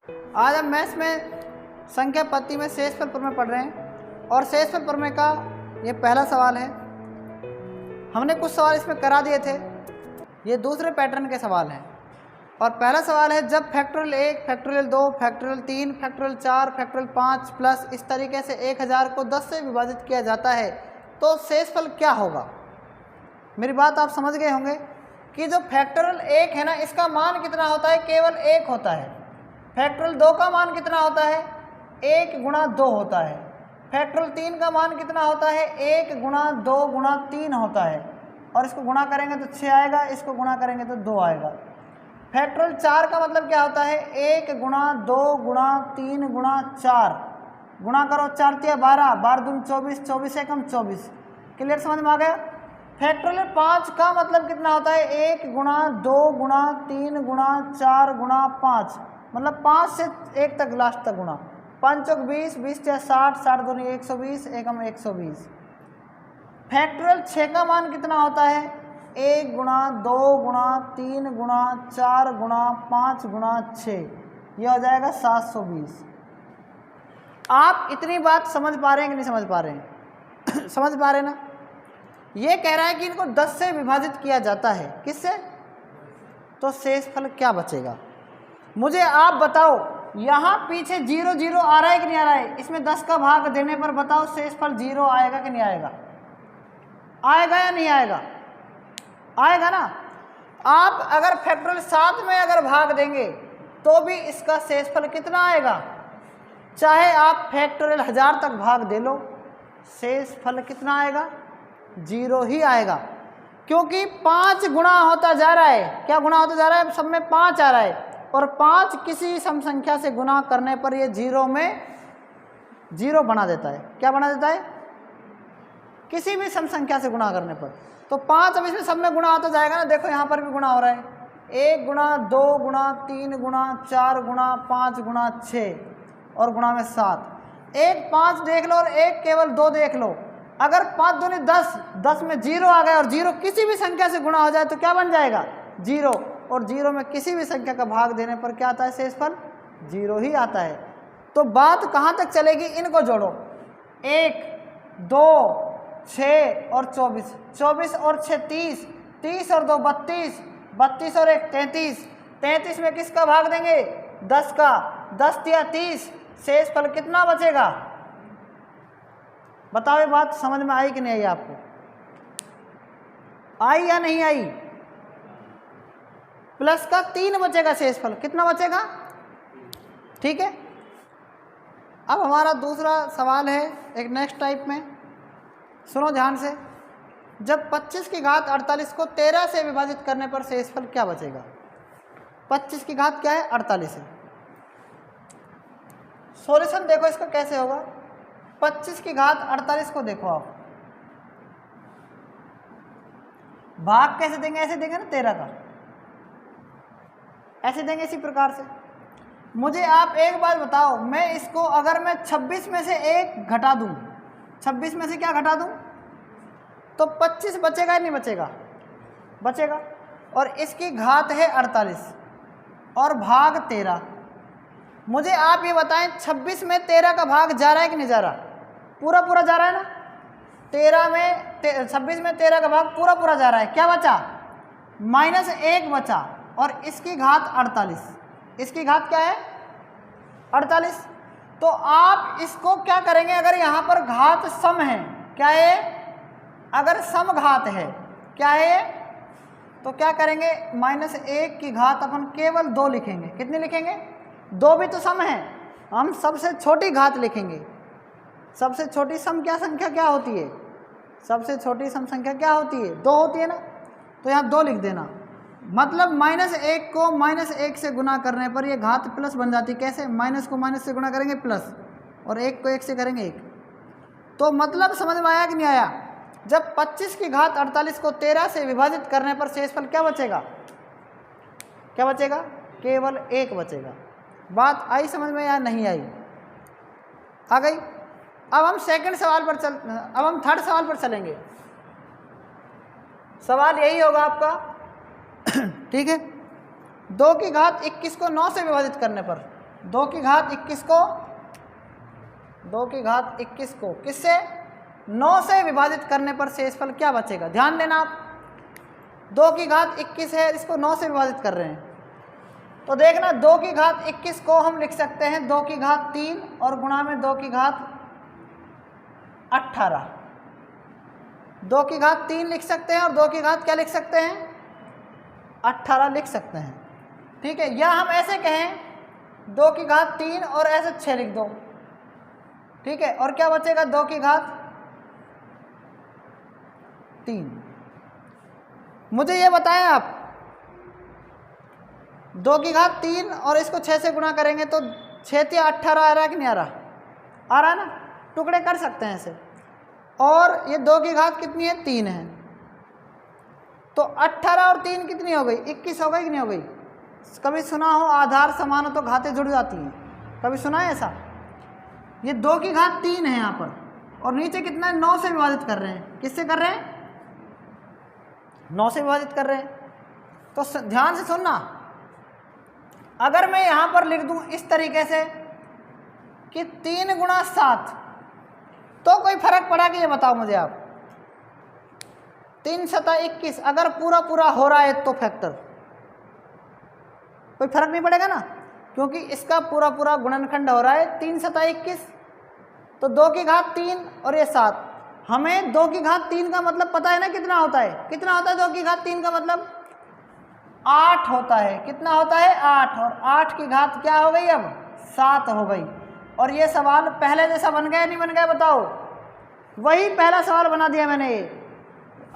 आज हम मैथ्स में संख्या पत्ती में शेषफल प्रमेय पढ़ रहे हैं और शेषफल प्रमेय का ये पहला सवाल है। हमने कुछ सवाल इसमें करा दिए थे, ये दूसरे पैटर्न के सवाल हैं। और पहला सवाल है, जब factorial 1, factorial 2, factorial 3, factorial 4, factorial 5 plus इस तरीके से 1000 को 10 से विभाजित किया जाता है तो शेषफल क्या होगा। मेरी बात आप समझ गए होंगे कि जो फैक्टोरियल 1 है ना, इसका मान कितना होता है, केवल 1 होता है। फैक्टोरियल 2 का मान कितना होता है, 1 गुणा 2 होता है। फैक्टोरियल 3 का मान कितना होता है, 1 गुणा 2 गुणा 3 होता है। और इसको गुणा करेंगे तो 6 आएगा, इसको गुणा करेंगे तो 2 आएगा। फैक्टोरियल 4 का मतलब क्या होता है, 1 गुणा 2 गुणा 3 गुणा 4, गुणा करो 4 तिया 12, 12 दूनी 24, 24 एकम 24। क्लियर, समझ में आ गया। फैक्टोरियल 5 का मतलब कितना होता है, 1 गुणा 2 गुणा 3 गुणा 4 गुणा 5, मतलब 5 से 1 तक लास्ट तक गुणा, 5 चौक 20, 20 तिया 60, 60 दूनी 120, एकम 120। फैक्टोरियल 6 का मान कितना होता है, 1 गुणा 2 गुणा 3 गुणा 4 गुणा 5 गुणा 6, यह हो जाएगा 720। आप इतनी बात समझ पा रहे हैं कि नहीं समझ पा रहे हैं? समझ पा रहे हैं ना। ये कह रहा है कि इनको 10 से विभाजित किया जाता है, किससे, तो शेषफल क्या बचेगा। मुझे आप बताओ, यहाँ पीछे 0 0 आ रहा है कि नहीं आ रहा है, इसमें 10 का भाग देने पर बताओ शेषफल 0 आएगा कि नहीं आएगा, आएगा या नहीं आएगा, आएगा ना। आप अगर फैक्टोरियल 7 में अगर भाग देंगे तो भी इसका शेषफल कितना आएगा, चाहे आप फैक्टोरियल 1000 तक भाग दे लो, शेषफल कितना आएगा, 0 ही आएगा। क्योंकि 5 गुणा होता जा रहा है, क्या गुणा होता जा रहा है, सब में 5 आ रहा है, और 5 किसी सम संख्या से गुणा करने पर ये 0 में 0 बना देता है। क्या बना देता है, किसी भी सम संख्या से गुणा करने पर। तो 5 अब इसमें सब में गुणा होता जाएगा ना, देखो यहाँ पर भी गुणा हो रहा है, 1 गुणा 2 गुणा 3 गुणा 4 गुणा 5 गुणा 6 और गुणा में 7। एक 5 देख लो और एक केवल 2 देख लो। अगर 5 दूनी 10, 10 में 0 आ गया और 0 किसी भी संख्या से गुणा हो जाए तो क्या बन जाएगा, 0। और 0 में किसी भी संख्या का भाग देने पर क्या आता है, शेषफल 0 ही आता है। तो बात कहाँ तक चलेगी, इनको जोड़ो, 1 2 6 और 24, 24 और 6 30, 30 और 2 32, 32 और 1 33, 33 में किसका भाग देंगे, 10 का, 10 तिया 30, शेषफल कितना बचेगा, बताओ। ये बात समझ में आई कि नहीं आई आपको, आई या नहीं आई। प्लस का 3 बचेगा शेषफल, कितना बचेगा, ठीक है। अब हमारा दूसरा सवाल है एक नेक्स्ट टाइप में, सुनो ध्यान से। जब 25 की घात 48 को 13 से विभाजित करने पर शेषफल क्या बचेगा। 25 की घात क्या है, 48 है। सॉल्यूशन देखो इसका कैसे होगा। 25 की घात 48 को देखो आप, भाग कैसे देंगे, ऐसे देंगे ना 13 का, ऐसे देंगे इसी प्रकार से। मुझे आप एक बात बताओ, मैं इसको अगर मैं 26 में से 1 घटा दूं, 26 में से क्या घटा दूं, तो 25 बचेगा या नहीं बचेगा, बचेगा। और इसकी घात है 48 और भाग 13। मुझे आप ये बताएं, 26 में 13 का भाग जा रहा है कि नहीं जा रहा, पूरा पूरा जा रहा है ना। 26 में 13 का भाग पूरा पूरा जा रहा है, क्या बचा, -1 बचा। और इसकी घात 48, इसकी घात क्या है, 48। तो आप इसको क्या करेंगे, अगर यहाँ पर घात सम है, क्या है, अगर सम घात है, क्या है, तो क्या करेंगे, -1 की घात अपन केवल 2 लिखेंगे। कितनी लिखेंगे, 2 भी तो सम है, हम सबसे छोटी घात लिखेंगे। सबसे छोटी सम क्या संख्या क्या होती है, सबसे छोटी सम संख्या क्या होती है, 2 होती है ना। तो यहाँ 2 लिख देना, मतलब -1 को -1 से गुणा करने पर ये घात प्लस बन जाती। कैसे, माइनस को माइनस से गुणा करेंगे प्लस, और 1 को 1 से करेंगे 1। तो मतलब समझ में आया कि नहीं आया। जब 25 की घात 48 को 13 से विभाजित करने पर शेषफल क्या बचेगा, क्या बचेगा, केवल 1 बचेगा। बात आई समझ में या नहीं आई, आ गई। अब हम सेकंड सवाल पर अब हम थर्ड सवाल पर चलेंगे। सवाल यही होगा आपका ठीक है। 2 की घात 21 को 9 से विभाजित करने पर 2 की घात 21 को 2 की घात 21 को किससे 9 से विभाजित करने पर शेषफल क्या बचेगा। ध्यान देना आप, 2 की घात 21 है, इसको 9 से विभाजित कर रहे हैं, तो देखना 2 की घात 21 को हम लिख सकते हैं 2 की घात 3 और गुणा में 2 की घात 18। 2 की घात 3 लिख सकते हैं और 2 की घात क्या लिख सकते हैं 18 लिख सकते हैं, ठीक है। या हम ऐसे कहें 2 की घात 3 और ऐसे 6 लिख दो, ठीक है, और क्या बचेगा 2 की घात 3। मुझे ये बताएं आप 2 की घात 3 और इसको 6 से गुणा करेंगे तो 6 या 18 आ रहा है कि नहीं आ रहा, आ रहा है ना, टुकड़े कर सकते हैं ऐसे। और ये 2 की घात कितनी है 3 है, तो 18 और 3 कितनी हो गई 21 हो गई कि नहीं हो गई। कभी सुना हो आधार समान हो तो घातें जुड़ जाती हैं, कभी सुना है ऐसा। ये 2 की घात 3 है यहाँ पर और नीचे कितना है 9 से विभाजित कर रहे हैं, किससे कर रहे हैं 9 से विभाजित कर रहे हैं। तो ध्यान से सुनना, अगर मैं यहाँ पर लिख दूँ इस तरीके से कि 3 गुणा 7 तो कोई फर्क पड़ा कि ये बताओ मुझे आप। 3 सता 21 अगर पूरा पूरा हो रहा है तो फैक्टर कोई फर्क नहीं पड़ेगा ना, क्योंकि इसका पूरा पूरा गुणनखंड हो रहा है 3 सता 21, तो 2 की घात 3 और ये 7। हमें 2 की घात 3 का मतलब पता है ना कितना होता है, कितना होता है 2 की घात 3 का मतलब 8 होता है। कितना होता है 8, और 8 की घात क्या हो गई अब 7 हो गई। और ये सवाल पहले जैसा बन गया नहीं बन गया बताओ, वही पहला सवाल बना दिया मैंने। ये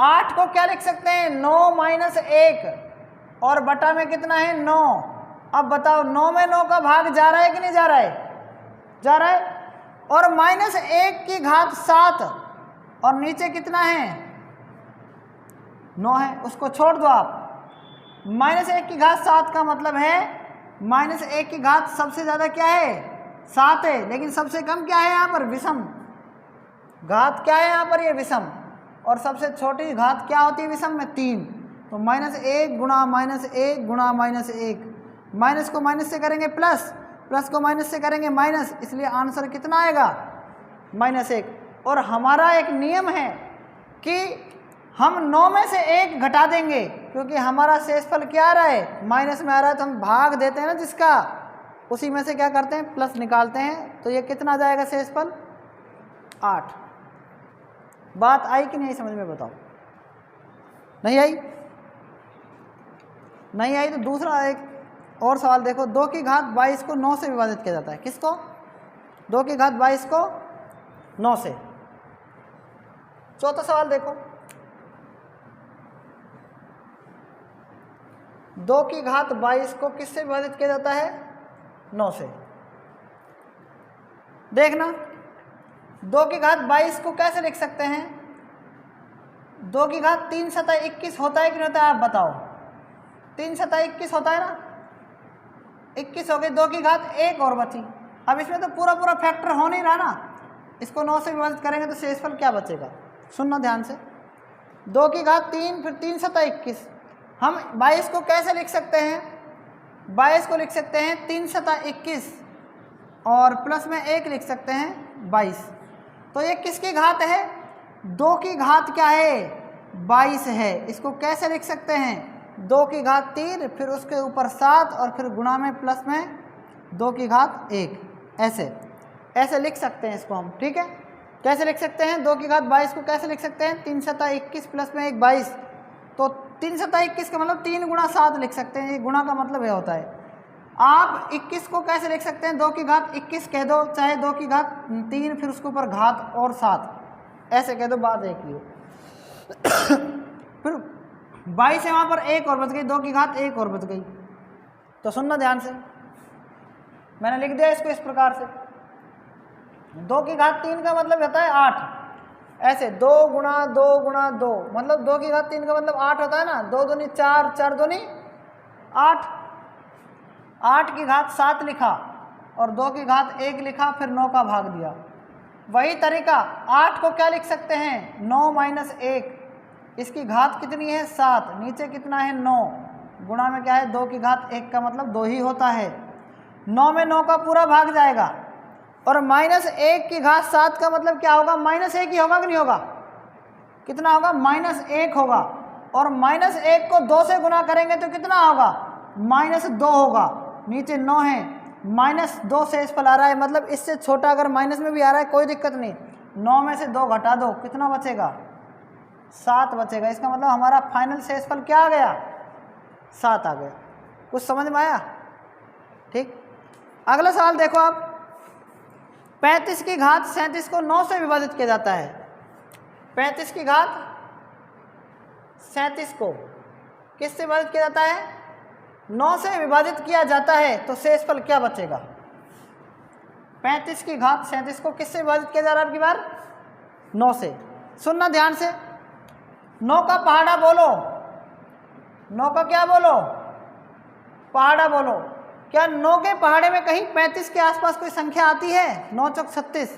8 को क्या लिख सकते हैं 9 माइनस 1 और बटा में कितना है 9। अब बताओ 9 में 9 का भाग जा रहा है कि नहीं जा रहा है, जा रहा है। और माइनस 1 की घात 7 और नीचे कितना है 9 है, उसको छोड़ दो आप। माइनस 1 की घात 7 का मतलब है माइनस 1 की घात सबसे ज़्यादा क्या है 7 है, लेकिन सबसे कम क्या है यहाँ पर विषम घात क्या है यहाँ पर ये विषम, और सबसे छोटी घात क्या होती है विषम में 3। तो माइनस 1 गुणा माइनस 1 गुणा माइनस 1, माइनस को माइनस से करेंगे प्लस, प्लस को माइनस से करेंगे माइनस, इसलिए आंसर कितना आएगा -1। और हमारा एक नियम है कि हम 9 में से 1 घटा देंगे, क्योंकि हमारा शेषफल क्या आ रहा है माइनस में आ रहा है, तो हम भाग देते हैं ना जिसका, उसी में से क्या करते हैं प्लस निकालते हैं। तो ये कितना जाएगा शेषफल 8। बात आई कि नहीं समझ में बताओ, नहीं आई, नहीं आई तो दूसरा एक और सवाल देखो। 2 की घात 22 को 9 से विभाजित किया जाता है, किसको 2 की घात 22 को 9 से। चौथा सवाल देखो, 2 की घात 22 को किससे विभाजित किया जाता है 9 से। देखना 2 की घात 22 को कैसे लिख सकते हैं, 2 की घात 3 सता 21 होता है कि नहीं होता है आप बताओ। 3 सता 21 होता है ना, 21 हो गई, 2 की घात 1 और बची। अब इसमें तो पूरा पूरा फैक्टर हो नहीं रहा ना, इसको 9 से विभाजित करेंगे तो शेषफल क्या बचेगा, सुनना ध्यान से। 2 की घात 3 फिर 3 सता 21, हम 22 को कैसे लिख सकते हैं, 22 को लिख सकते हैं 3 सता 21 और प्लस में 1 लिख सकते हैं 22। तो ये किसकी घात है 2 की घात क्या है 22 है। इसको कैसे लिख सकते हैं 2 की घात 3 फिर उसके ऊपर 7 और फिर गुणा में प्लस में 2 की घात 1, ऐसे ऐसे लिख सकते हैं इसको हम, ठीक है। कैसे लिख सकते हैं 2 की घात 22 को कैसे लिख सकते हैं 3 सता 21 प्लस में 1 22। तो 3 सता 21 का मतलब 3 गुणा 7 लिख सकते हैं, ये गुणा का मतलब ये होता है। आप 21 को कैसे लिख सकते हैं 2 की घात 21 कह दो, चाहे 2 की घात 3 फिर उसके ऊपर घात और 7 ऐसे कह दो, बात एक ही हो। फिर 22 है वहाँ पर 1 और बच गई, 2 की घात 1 और बच गई। तो सुनना ध्यान से, मैंने लिख दिया इसको इस प्रकार से। 2 की घात 3 का मतलब होता है 8, ऐसे 2 गुणा 2 गुणा 2 मतलब 2 की घात 3 का मतलब 8 होता है ना, 2 दूनी 4 4 दूनी 8, 8 की घात 7 लिखा और 2 की घात 1 लिखा फिर 9 का भाग दिया। वही तरीका 8 को क्या लिख सकते हैं 9 माइनस 1, इसकी घात कितनी है 7, नीचे कितना है 9, गुणा में क्या है 2 की घात 1 का मतलब 2 ही होता है। 9 में 9 का पूरा भाग जाएगा, और -1 की घात 7 का मतलब क्या होगा, -1 ही होगा कि नहीं होगा, कितना होगा, -1 होगा, और -1 को 2 से गुना करेंगे तो कितना होगा, -2 होगा। नीचे 9 है, -2 शेषफल आ रहा है, मतलब इससे छोटा अगर माइनस में भी आ रहा है कोई दिक्कत नहीं, 9 में से 2 घटा दो, कितना बचेगा, 7 बचेगा। इसका मतलब हमारा फाइनल शेषफल क्या आ गया, 7 आ गया। कुछ समझ में आया? ठीक। अगला सवाल देखो आप, 35 की घात 37 को 9 से विभाजित किया जाता है। 35 की घात 37 को किससे विभाजित किया जाता है, 9 से विभाजित किया जाता है, तो शेषफल क्या बचेगा। 35 की घात 37 को किससे विभाजित किया जा रहा है, आपकी बार 9 से। सुनना ध्यान से, 9 का पहाड़ा बोलो, 9 का क्या बोलो, पहाड़ा बोलो। क्या 9 के पहाड़े में कहीं 35 के आसपास कोई संख्या आती है, 9 चौक 36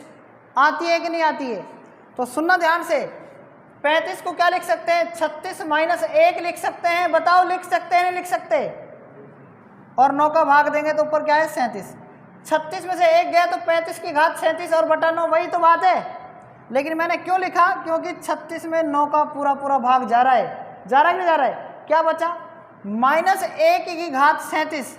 आती है कि नहीं आती है। तो सुनना ध्यान से, 35 को क्या लिख सकते हैं, 36 - 1 लिख सकते हैं, बताओ लिख सकते हैं नहीं लिख सकते, और 9 का भाग देंगे तो ऊपर क्या है 37, 36 में से 1 गया तो 35 की घात 37 और बटा 9, वही तो बात है। लेकिन मैंने क्यों लिखा, क्योंकि 36 में 9 का पूरा पूरा भाग जा रहा है, जा रहा है कि नहीं जा रहा है, क्या बचा, -1 की घात 37।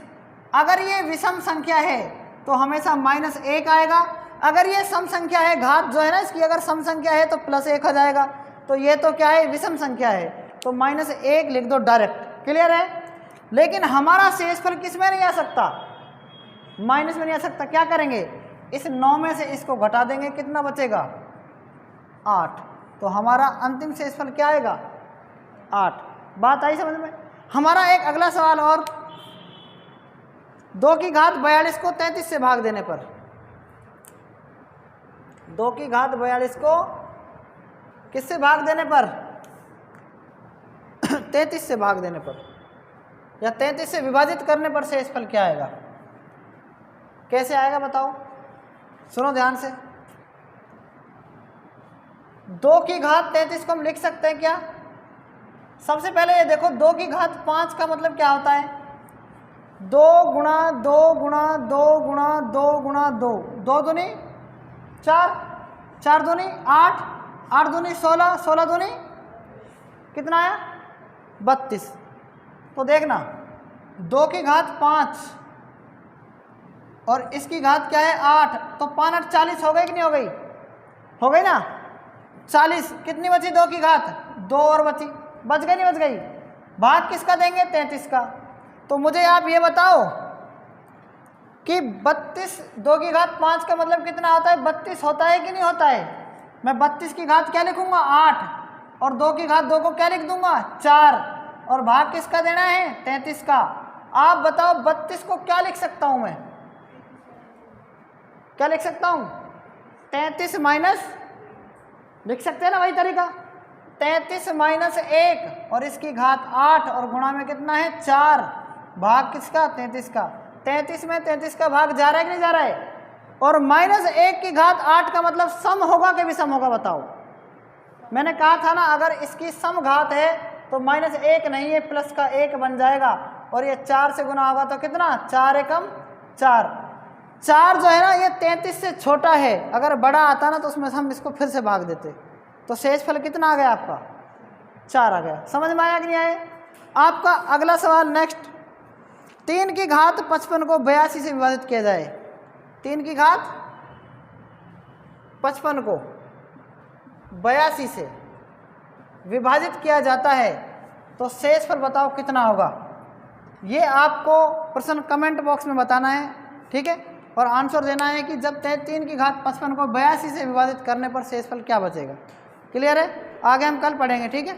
अगर ये विषम संख्या है तो हमेशा -1 आएगा, अगर ये सम संख्या है, घात जो है ना इसकी अगर सम संख्या है तो +1 आ जाएगा। तो ये तो क्या है, विषम संख्या है, तो -1 लिख दो डायरेक्ट, क्लियर है। लेकिन हमारा शेषफल किस में नहीं आ सकता, माइनस में नहीं आ सकता। क्या करेंगे, इस 9 में से इसको घटा देंगे, कितना बचेगा 8, तो हमारा अंतिम शेषफल क्या आएगा 8। बात आई समझ में। हमारा एक अगला सवाल और, 2 की घात 42 को 33 से भाग देने पर, 2 की घात 42 को किससे भाग देने पर 33 से भाग देने पर, या 33 से विभाजित करने पर शेषफल क्या आएगा, कैसे आएगा बताओ। सुनो ध्यान से, 2 की घात 33 को हम लिख सकते हैं क्या, सबसे पहले ये देखो 2 की घात 5 का मतलब क्या होता है, 2 गुणा 2 गुणा 2 गुणा 2 गुणा 2, 2 दूनी 4, 4 दूनी 8, 8 दूनी 16, 16 दूनी कितना आया 32। तो देखना 2 की घात 5 और इसकी घात क्या है 8, तो 5 8 40 हो गई कि नहीं हो गई, हो गई ना 40। कितनी बची 2 की घात 2 और बची, बच गई नहीं बच गई, भाग किसका देंगे 33 का। तो मुझे आप ये बताओ कि 32, 2 की घात 5 का मतलब कितना होता है 32 होता है कि नहीं होता है। मैं 32 की घात क्या लिखूंगा 8, और 2 की घात 2 को क्या लिख दूंगा 4, और भाग किसका देना है 33 का। आप बताओ 32 को क्या लिख सकता हूं मैं, क्या लिख सकता हूं 33 माइनस, लिख सकते हैं ना वही तरीका, 33 माइनस 1 और इसकी घात 8 और गुणा में कितना है 4, भाग किसका 33 का। 33 में 33 का भाग जा रहा है कि नहीं जा रहा है, और -1 की घात 8 का मतलब सम होगा कि विषम होगा बताओ। मैंने कहा था ना अगर इसकी सम घात है तो -1 नहीं है प्लस का 1 बन जाएगा, और ये 4 से गुना होगा तो कितना 4 एकम 4। 4 जो है ना ये 33 से छोटा है, अगर बड़ा आता ना तो उसमें हम इसको फिर से भाग देते, तो शेषफल कितना आ गया आपका 4 आ गया। समझ में आया कि नहीं आया। आपका अगला सवाल नेक्स्ट, 3 की घात 55 को 82 से विभाजित किया जाए। 3 की घात 55 को 82 से विभाजित किया जाता है तो शेषफल बताओ कितना होगा। ये आपको प्रश्न कमेंट बॉक्स में बताना है, ठीक है, और आंसर देना है कि जब 3 की घात 55 को 82 से विभाजित करने पर शेषफल क्या बचेगा। क्लियर है, आगे हम कल पढ़ेंगे, ठीक है।